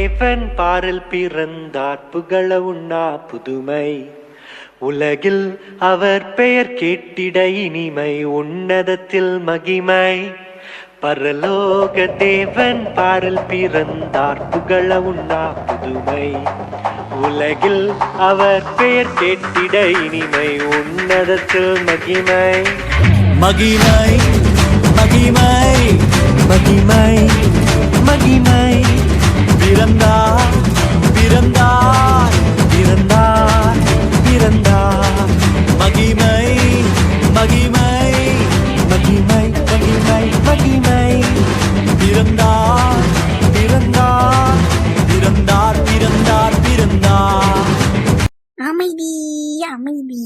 தேவன் பாரில் பிறந்தார் புகழ உண்ணா புதுமை உலகில் அவர் பெயர் கேட்டிட இனிமை உன்னதத்தில் மகிமை பரலோக தேவன் பாரில் பிறந்தார் புகழ உண்ணா புதுமை உலகில் அவர் பெயர் கேட்டிட இனிமை உன்னதத்தில் மகிமை மகிமை மகிமை மகிமை மகிமை பிறந்தார் பிறந்தார் பிறந்தார் பிறந்தார் மகிமை மகிமை மகிமை மகிமை மகிமை பிறந்தார் பிறந்தார் பிறந்தார் பிறந்தார் பிறந்தார் அமைதி அமைதி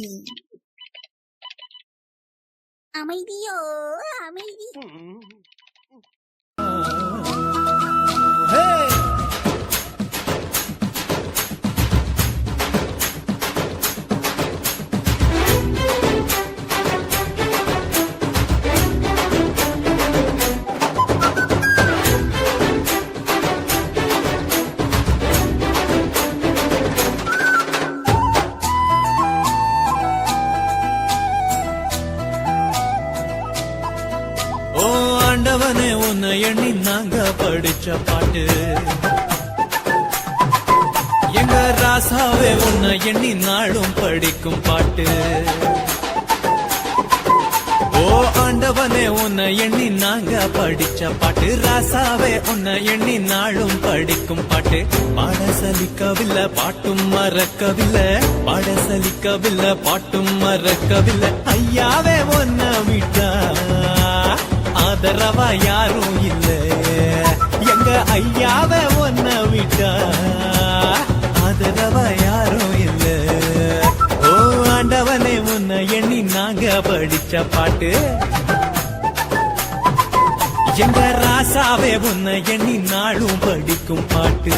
அமைதியோ அமைதி. ஓ ஆண்டவனே உன்னை எண்ணி நாங்க படிச்ச பாட்டு எங்க ராசாவே உன்னை எண்ணி நாளும் படிக்கும் பாட்டு ஓ ஆண்டவனே உன்னை எண்ணி நாங்க படிச்ச பாட்டு ராசாவே உன்னை எண்ணி நாளும் படிக்கும் பாட்டு பாட சலிக்கவில்லை பாட்டும் மறக்கவில்லை பாட சலிக்கவில்லை பாட்டும் மறக்கவில்லை ஐயாவே உன்னை விட்டா ஆதரவா யாரும் இல்ல எங்க ஐயாவே உன்னை விட்டா ஆதரவா யாரும் இல்ல ஓ ஆண்டவனே உன்னை எண்ணி நாங்க படிச்ச பாட்டு எங்க ராசாவே உன்னை எண்ணி நாளும் படிக்கும் பாட்டு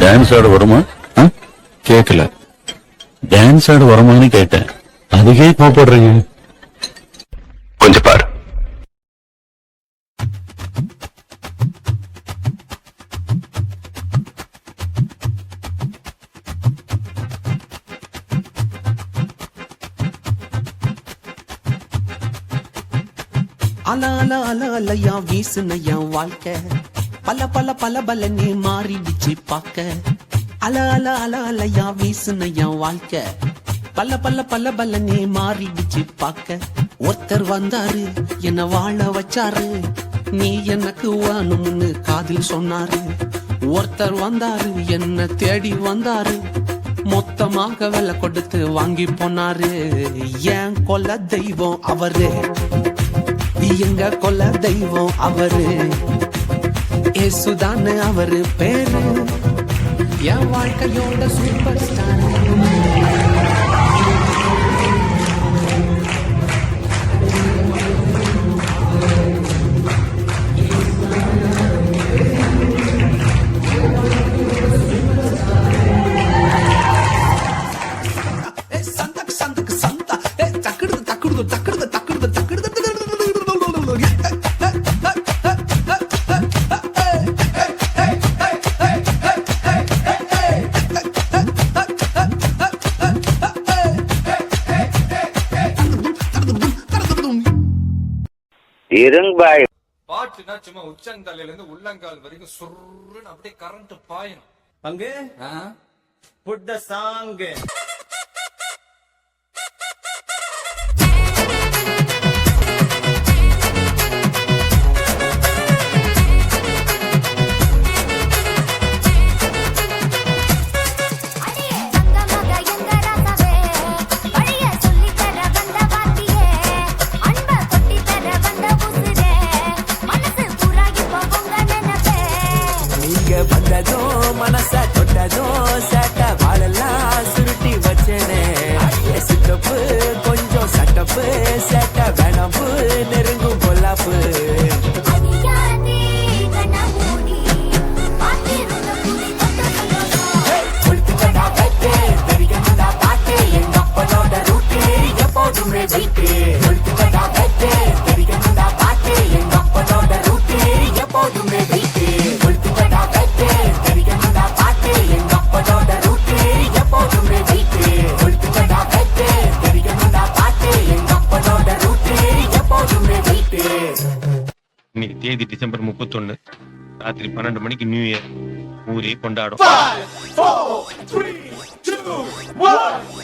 டான்ஸ் ஆட வருமா? கேட்கல. டான்ஸ் ஆட வருமானு கேட்டேன். அதுக்கே கோபப்படுறீங்க. கொஞ்சம் பாரு. அல அல அல அலையா வீசுனையா வாழ்க்கை பல பல பல பல நீ மாறிடுச்சு பாக்க அல அல அல அலையா வீசுனையா வாழ்க்கை பல பல பல பல நீ மாறிடுச்சு பாக்க ஒருத்தர் வந்தாரு என்ன வாழ வச்சாரு நீ எனக்கு வேணும்னு காதில் சொன்னாரு ஒருத்தர் வந்தாரு என்ன தேடி வந்தாரு மொத்தமாக விலை கொடுத்து வாங்கி போனாரு ஏன் கொல்ல தெய்வம் அவரு எங்க கொல்ல தெய்வம் அவரு ஏசுதான அவரு பேரு என் வாழ்க்கையோட சூப்பர் ஸ்டார் இருங்பாய் பாட்டுனா சும்மா உச்சந்தலையில இருந்து உள்ளங்கால் வரைக்கும் சுருன்னு அப்படியே கரண்ட் பாயணும். அங்க புட் த சாங் இன்னைக்கு டிசம்பர் 31 ராத்திரி 12 மணிக்கு நியூ இயர் ஊரே கொண்டாடும். 5, 4, 3, 2, 1